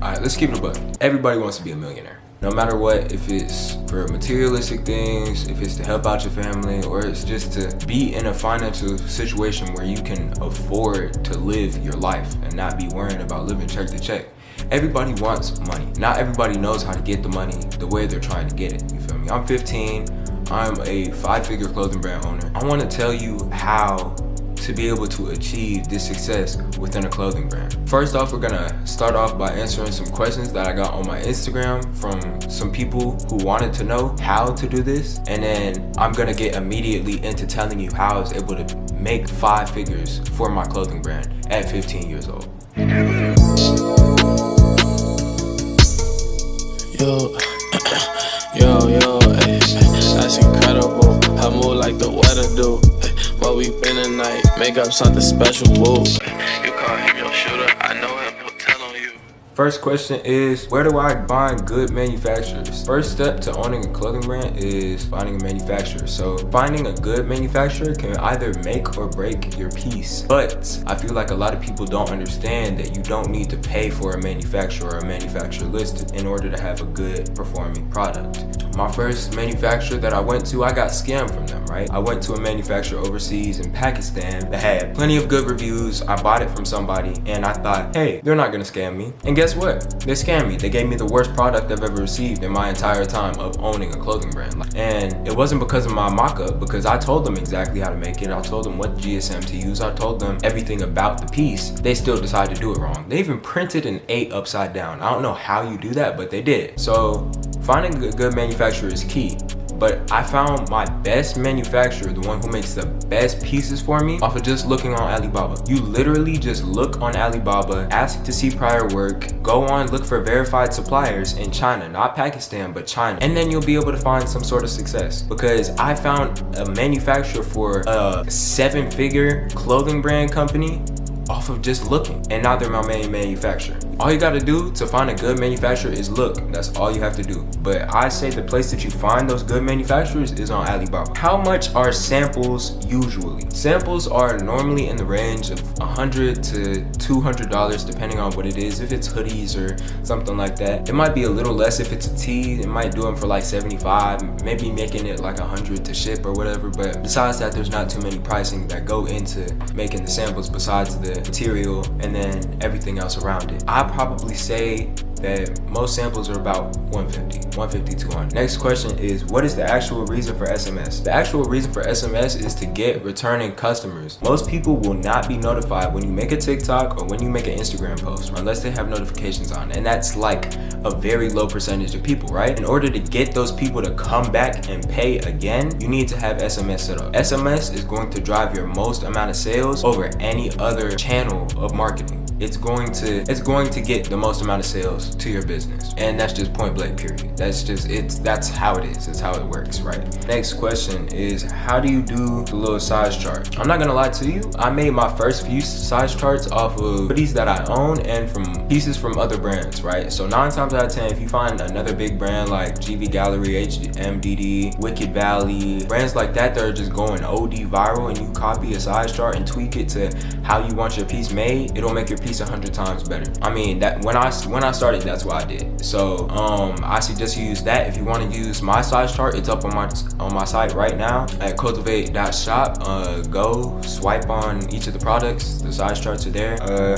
Alright, let's keep it a buck. Everybody wants to be a millionaire. No matter what, if it's for materialistic things, if it's to help out your family, or it's just to be in a financial situation where you can afford to live your life and not be worrying about living check to check. Everybody wants money. Not everybody knows how to get the money the way they're trying to get it. You feel me? I'm 15. I'm a 5-figure clothing brand owner. I want to tell you how to be able to achieve this success within a clothing brand. First off, we're gonna start off by answering some questions that I got on my Instagram from some people who wanted to know how to do this, and then I'm gonna get immediately into telling you how I was able to make 5 figures for my clothing brand at 15 years old. Yo, ay, that's incredible. I move like the weather do. But we been tonight, make up something special, whoa. You call him your shooter, I know him, he'll tell on you. First question is, where do I find good manufacturers? First step to owning a clothing brand is finding a manufacturer. So finding a good manufacturer can either make or break your piece. But I feel like a lot of people don't understand that you don't need to pay for a manufacturer or a manufacturer list in order to have a good performing product. My first manufacturer that I went to, I got scammed from them, right? I went to a manufacturer overseas in Pakistan that had plenty of good reviews. I bought it from somebody and I thought, hey, they're not gonna scam me. And guess what? They scammed me. They gave me the worst product I've ever received in my entire time of owning a clothing brand. And it wasn't because of my mock-up, because I told them exactly how to make it. I told them what GSM to use. I told them everything about the piece. They still decided to do it wrong. They even printed an 8 upside down. I don't know how you do that, but they did. So finding a good manufacturer is key. But I found my best manufacturer, the one who makes the best pieces for me, off of just looking on Alibaba. You literally just look on Alibaba, ask to see prior work, go on, look for verified suppliers in China, not Pakistan, but China. And then you'll be able to find some sort of success. Because I found a manufacturer for a 7-figure clothing brand company off of just looking, and now they're my main manufacturer. All you gotta do to find a good manufacturer is look. That's all you have to do. But I say the place that you find those good manufacturers is on Alibaba. How much are samples usually? Samples are normally in the range of $100 to $200 depending on what it is. If it's hoodies or something like that, it might be a little less. If it's a tee, it might do them for like 75, maybe making it like 100 to ship or whatever. But besides that, there's not too many pricing that go into making the samples besides the material and then everything else around it. I probably say that most samples are about 150, 200. Next question is, what is the actual reason for SMS? The actual reason for SMS is to get returning customers. Most people will not be notified when you make a TikTok or when you make an Instagram post unless they have notifications on. And that's like a very low percentage of people, right? In order to get those people to come back and pay again, you need to have SMS set up. SMS is going to drive your most amount of sales over any other channel of marketing. It's going to get the most amount of sales to your business, and that's just point blank period. That's how it is. It's how it works, right? Next question is, how do you do the little size chart? I'm not gonna lie to you, I made my first few size charts off of hoodies that I own and from pieces from other brands, right? So 9 times out of 10, if you find another big brand like GV Gallery, HMDD, Wicked Valley, brands like that are just going OD viral, and you copy a size chart and tweak it to how you want your piece made, it'll make your piece 100 times better. I mean, that when I started, that's what I did. So I suggest you use that. If you want to use my size chart, it's up on my site right now at cultivate.shop. Go swipe on each of the products, the size charts are there.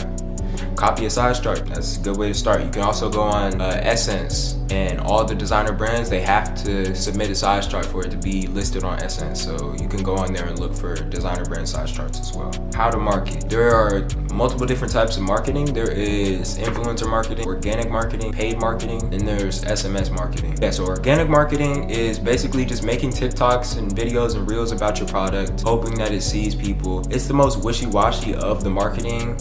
Copy a size chart. That's a good way to start. You can also go on Essence, and all the designer brands, they have to submit a size chart for it to be listed on Essence. So you can go on there and look for designer brand size charts as well. How to market. There are multiple different types of marketing. There is influencer marketing, organic marketing, paid marketing, and there's SMS marketing. Yeah, so organic marketing is basically just making TikToks and videos and reels about your product, hoping that it sees people. It's the most wishy-washy of the marketing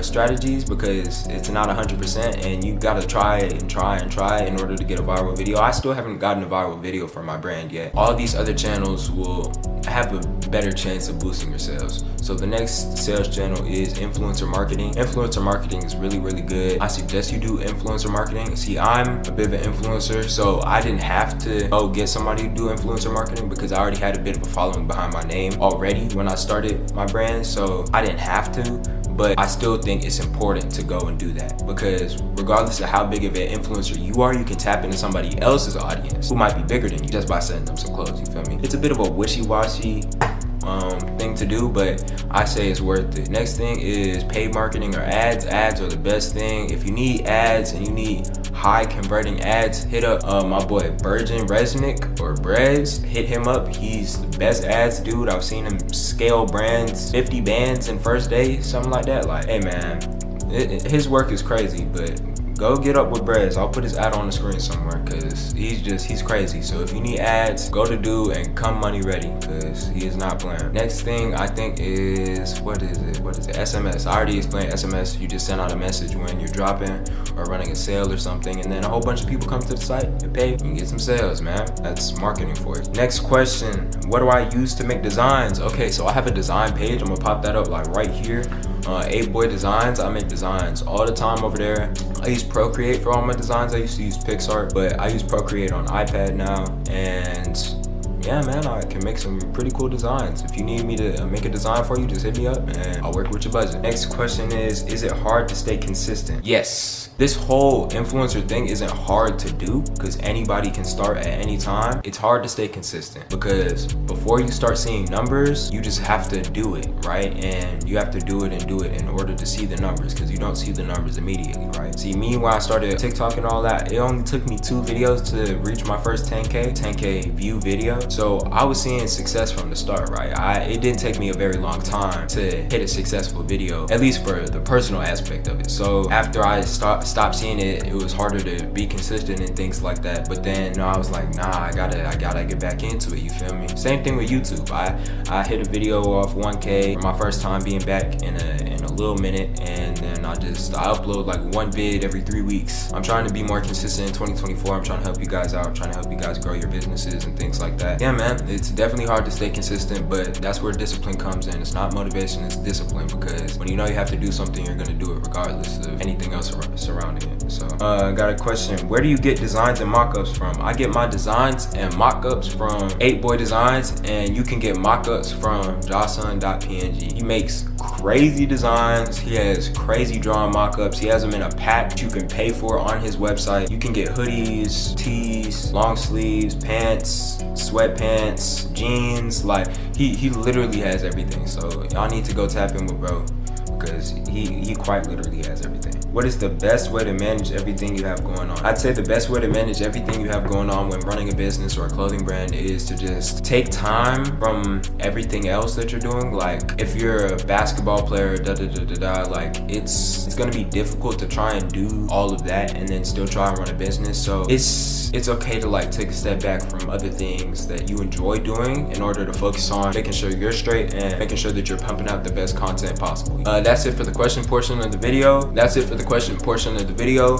strategies because it's not 100%, and you gotta try it and try and try in order to get a viral video. I still haven't gotten a viral video for my brand yet. All these other channels will have a better chance of boosting your sales. So the next sales channel is influencer marketing. Influencer marketing is really, really good. I suggest you do influencer marketing. See, I'm a bit of an influencer, so I didn't have to go get somebody to do influencer marketing because I already had a bit of a following behind my name already when I started my brand, so I didn't have to. but I still think it's important to go and do that, because regardless of how big of an influencer you are, you can tap into somebody else's audience who might be bigger than you just by sending them some clothes, you feel me? It's a bit of a wishy-washy thing to do, but I say it's worth it. Next thing is paid marketing or ads. Ads are the best thing. If you need ads and you need high converting ads, hit up my boy Virgin Resnick or Brez. Hit him up. He's the best ads dude. I've seen him scale brands 50 bands in first day, something like that. Like, hey man, his work is crazy, but go get up with Brez. I'll put his ad on the screen somewhere, because he's crazy. So if you need ads, go to dude and come money ready, because he is not playing. Next thing I think is, what is it? SMS. I already explained SMS. You just send out a message when you're dropping or running a sale or something, and then a whole bunch of people come to the site and pay. You can get some sales, man. That's marketing for you. Next question, what do I use to make designs? Okay, so I have a design page. I'm gonna pop that up like right here. 8boy Designs. I make designs all the time over there. I use Procreate for all my designs. I used to use PixArt, but I use Procreate on iPad now, and yeah man, I can make some pretty cool designs. If you need me to make a design for you, just hit me up and I'll work with your budget. Next question is it hard to stay consistent? Yes. This whole influencer thing isn't hard to do, because anybody can start at any time. It's hard to stay consistent, because before you start seeing numbers, you just have to do it, right? And you have to do it in order to see the numbers, because you don't see the numbers immediately, right? See, me, when I started TikTok and all that, it only took me 2 videos to reach my first 10K view video. So I was seeing success from the start, right? It didn't take me a very long time to hit a successful video, at least for the personal aspect of it. So after I stopped seeing it, it was harder to be consistent and things like that. But then I was like, nah, I gotta get back into it, you feel me? Same thing with YouTube. I hit a video off 1K for my first time being back in a little minute, and then I upload like 1 vid every 3 weeks. I'm trying to be more consistent in 2024. I'm trying to help you guys out. I'm trying to help you guys grow your businesses and things like that. Yeah man, it's definitely hard to stay consistent, but that's where discipline comes in. It's not motivation, it's discipline, because when you know you have to do something, you're gonna do it regardless of anything else surrounding it. So I got a question, where do you get designs and mock-ups from? I get my designs and mock-ups from 8boy Designs, and you can get mock-ups from josun.png. He makes crazy designs. He has crazy drawing mock-ups. He has them in a pack you can pay for on his website. You can get hoodies, tees, long sleeves, pants, sweatpants, jeans. Like he literally has everything. So y'all need to go tap in with bro, because he quite literally has everything. What is the best way to manage everything you have going on? I'd say the best way to manage everything you have going on when running a business or a clothing brand is to just take time from everything else that you're doing. Like if you're a basketball player, like it's gonna be difficult to try and do all of that and then still try and run a business. So it's okay to like take a step back from other things that you enjoy doing in order to focus on making sure you're straight and making sure that you're pumping out the best content possible. That's it for the question portion of the video.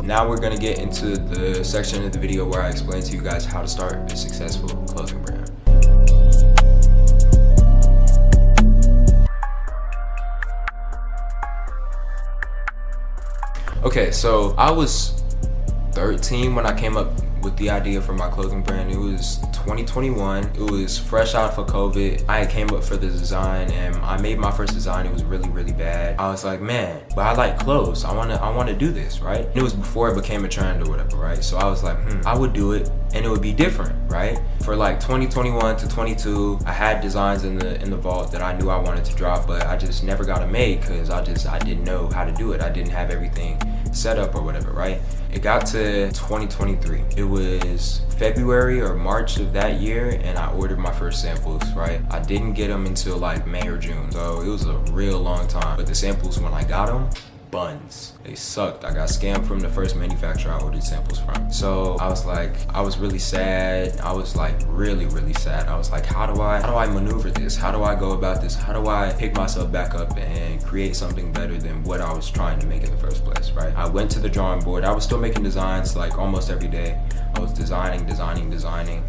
Now we're gonna get into the section of the video where I explain to you guys how to start a successful clothing brand. Okay, so I was 13 when I came up with the idea for my clothing brand. It was 2021. It was fresh out of COVID. I came up for the design and I made my first design. It was really, really bad. I was like, man, but I like clothes. I wanna do this, right? And it was before it became a trend or whatever, right? So I was like, I would do it and it would be different, right? For like 2021 to 22, I had designs in the vault that I knew I wanted to drop, but I just never got them made because I didn't know how to do it. I didn't have everything set up or whatever, right? It got to 2023. It was February or March of that year and I ordered my first samples, right? I didn't get them until like May or June. So it was a real long time. But the samples, when I got them, buns. They sucked. I got scammed from the first manufacturer I ordered samples from. So I was really sad. I was like really, really sad. I was like, how do I maneuver this? How do I go about this? How do I pick myself back up and create something better than what I was trying to make in the first place, right? I went to the drawing board. I was still making designs like almost every day. I was designing,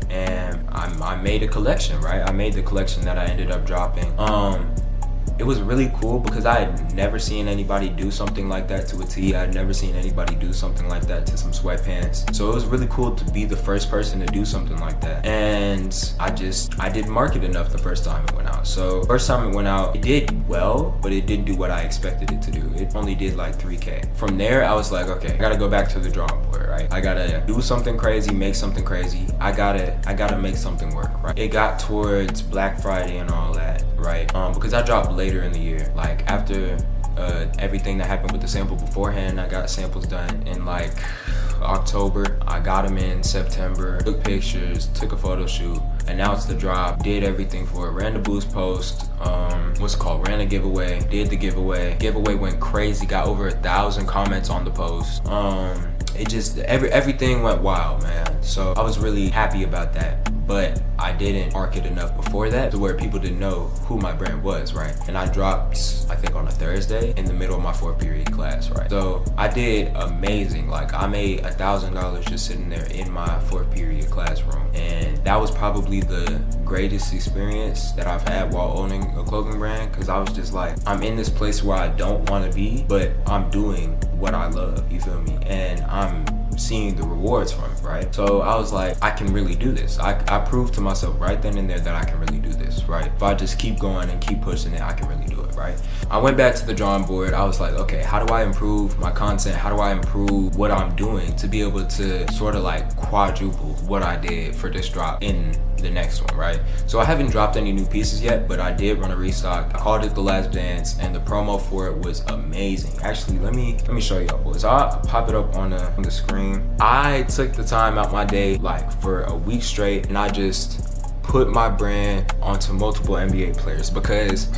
and I made a collection, right? I made the collection that I ended up dropping. it was really cool because I had never seen anybody do something like that to a tee. I had never seen anybody do something like that to some sweatpants. So it was really cool to be the first person to do something like that. And I didn't market enough the first time it went out. So first time it went out, it did well, but it didn't do what I expected it to do. It only did like 3K. From there, I was like, okay, I gotta go back to the drawing board, right? I gotta do something crazy, make something crazy. I gotta make something work, right? It got towards Black Friday and all that, right? Because I dropped later in the year, like after everything that happened with the sample beforehand. I got samples done in like October. I got them in September, took pictures, took a photo shoot, announced the drop, did everything for it, ran the boost post, ran a giveaway, did the giveaway went crazy, got over 1,000 comments on the post. It just, everything went wild, man. So I was really happy about that. But I didn't market enough before that to where people didn't know who my brand was, right? And I dropped, I think on a Thursday in the middle of my 4th period class, right? So I did amazing. Like I made $1,000 just sitting there in my 4th period classroom. And that was probably the greatest experience that I've had while owning a clothing brand. Cause I was just like, I'm in this place where I don't wanna be, but I'm doing what I love, you feel me? And I'm seeing the rewards from it, right? So I was like, I can really do this. I proved to myself right then and there that I can really do this, right? If I just keep going and keep pushing it, I can really do it, right? I went back to the drawing board. I was like, okay, how do I improve my content? How do I improve what I'm doing to be able to sort of like quadruple what I did for this drop in the next one, right? So I haven't dropped any new pieces yet, but I did run a restock. I called it The Last Dance, and the promo for it was amazing. Actually, let me show y'all, boys. I'll pop it up on the screen. I took the time out my day, like for a week straight, and I just put my brand onto multiple NBA players because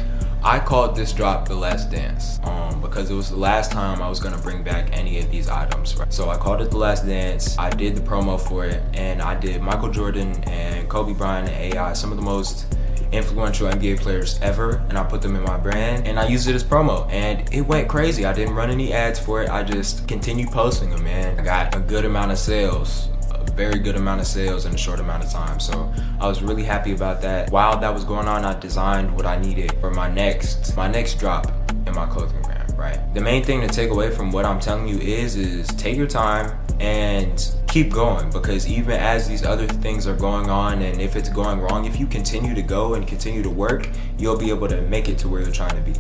I called this drop The Last Dance because it was the last time I was gonna bring back any of these items, right? So I called it The Last Dance. I did the promo for it, and I did Michael Jordan and Kobe Bryant and AI, some of the most influential NBA players ever, and I put them in my brand and I used it as promo, and it went crazy. I didn't run any ads for it. I just continued posting them, man. I got a good amount of sales, a very good amount of sales in a short amount of time. So I was really happy about that. While that was going on, I designed what I needed for my next drop in my clothing brand, right? The main thing to take away from what I'm telling you is take your time and keep going, because even as these other things are going on, and if it's going wrong, if you continue to go and continue to work, you'll be able to make it to where you're trying to be.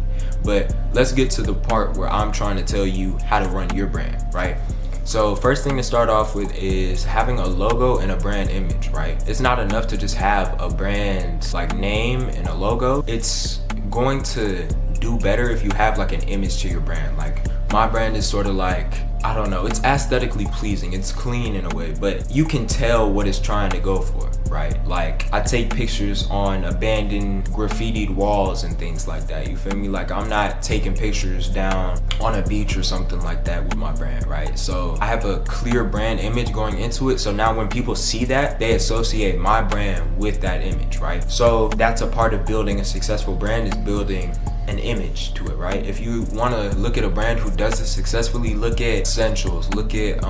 But let's get to the part where I'm trying to tell you how to run your brand, right? So first thing to start off with is having a logo and a brand image, right? It's not enough to just have a brand like name and a logo. It's going to do better if you have like an image to your brand. Like my brand is sort of like, I don't know, it's aesthetically pleasing, it's clean in a way, but you can tell what it's trying to go for, right? Like I take pictures on abandoned graffitied walls and things like that, you feel me? Like I'm not taking pictures down on a beach or something like that with my brand, right? So I have a clear brand image going into it, so now when people see that, they associate my brand with that image, right? So that's a part of building a successful brand, is building an image to it, right? If you want to look at a brand who does this successfully, look at Essentials, look at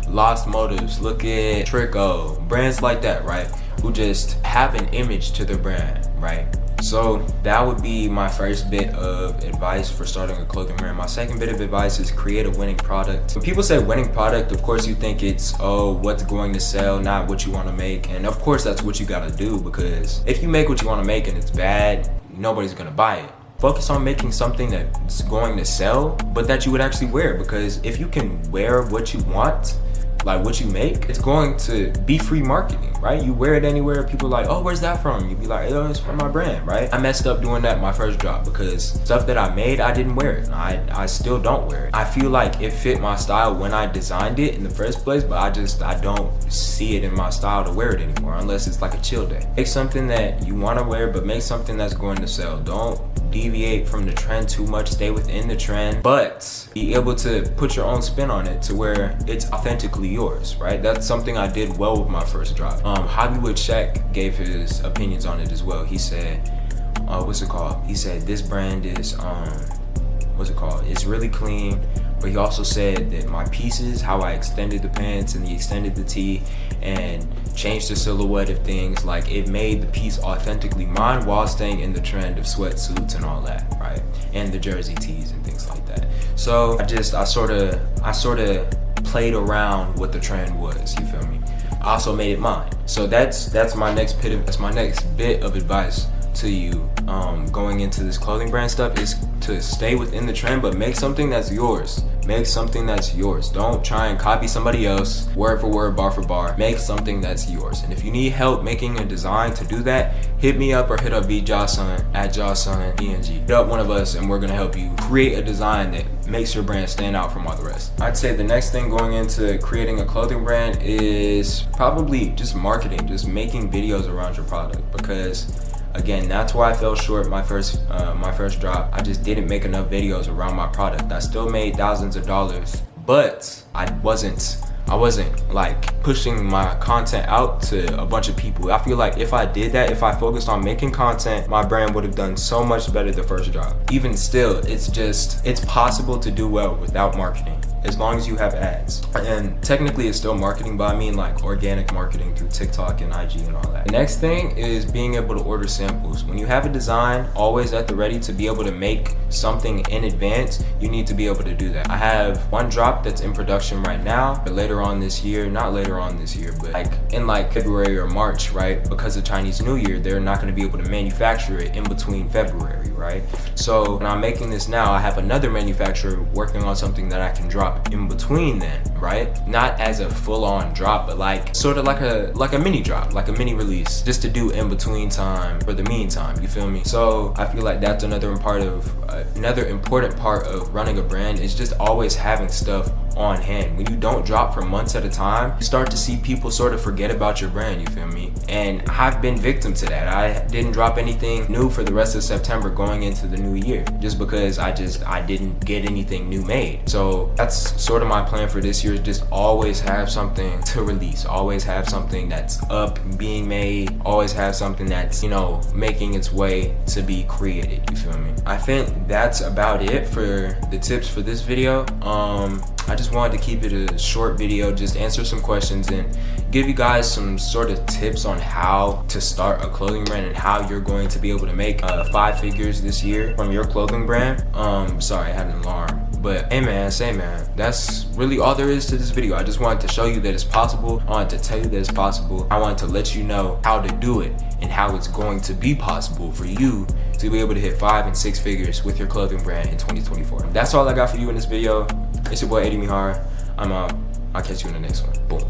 Lost Motives, look at Trico, brands like that, right? Who just have an image to their brand, right? So that would be my first bit of advice for starting a clothing brand. My second bit of advice is create a winning product. When people say winning product, of course you think it's, oh, what's going to sell, not what you want to make. And of course that's what you got to do, because if you make what you want to make and it's bad, nobody's going to buy it. Focus on making something that's going to sell, but that you would actually wear, because if you can wear what you want, like what you make, it's going to be free marketing, right? You wear it anywhere, people are like, oh, where's that from? You'd be like, oh, it's from my brand, right? I messed up doing that in my first drop because stuff that I made, I didn't wear it. I still don't wear it. I feel like it fit my style when I designed it in the first place, but I don't see it in my style to wear it anymore, unless it's like a chill day. Make something that you want to wear, but make something that's going to sell. Don't deviate from the trend too much, stay within the trend, but be able to put your own spin on it to where it's authentically yours, right? That's something I did well with my first drop. Hollywood Shaq gave his opinions on it as well. He said, what's it called? He said, this brand is, it's really clean, but he also said that my pieces, how I extended the pants and extended the tee and changed the silhouette of things, like it made the piece authentically mine while staying in the trend of sweatsuits and all that, right? And the jersey tees and things like that. So I sort of played around what the trend was, you feel me? I also made it mine. So that's my next bit of advice to you going into this clothing brand stuff, is to stay within the trend, but make something that's yours. Make something that's yours. Don't try and copy somebody else word for word, bar for bar. Make something that's yours. And if you need help making a design to do that, hit me up or hit up Josun at Josun ENG. Hit up one of us and we're gonna help you create a design that makes your brand stand out from all the rest. I'd say the next thing going into creating a clothing brand is probably just marketing, just making videos around your product, because again, that's why I fell short my first drop. I just didn't make enough videos around my product. I still made thousands of dollars, but I wasn't like pushing my content out to a bunch of people. I feel like if I did that, if I focused on making content, my brand would have done so much better the first drop. Even still, it's possible to do well without marketing, as long as you have ads. And technically it's still marketing, but I mean like organic marketing through TikTok and IG and all that. The next thing is being able to order samples. When you have a design always at the ready to be able to make something in advance, you need to be able to do that. I have one drop that's in production right now, but later on this year, not later on this year, but like in like February or March, right? Because of Chinese New Year, they're not gonna be able to manufacture it in between February, right? So when I'm making this now, I have another manufacturer working on something that I can drop in between then, right? Not as a full-on drop, but like sort of like a mini drop, like a mini release, just to do in between time for the meantime, you feel me? So I feel like that's another important part of running a brand, is just always having stuff on hand. When you don't drop for months at a time, you start to see people sort of forget about your brand, you feel me? And I've been victim to that. I didn't drop anything new for the rest of September going into the new year, just because I didn't get anything new made. So that's sort of my plan for this year, is just always have something to release, always have something that's up being made, always have something that's, you know, making its way to be created, you feel me? I think that's about it for the tips for this video. I just wanted to keep it a short video, just answer some questions and give you guys some sort of tips on how to start a clothing brand and how you're going to be able to make 5 figures this year from your clothing brand. Sorry, I had an alarm. But hey man, that's really all there is to this video. I just wanted to show you that it's possible. I wanted to tell you that it's possible. I wanted to let you know how to do it and how it's going to be possible for you to be able to hit 5 and 6 figures with your clothing brand in 2024. That's all I got for you in this video. It's your boy admihara. I'm out. I'll catch you in the next one. Boom.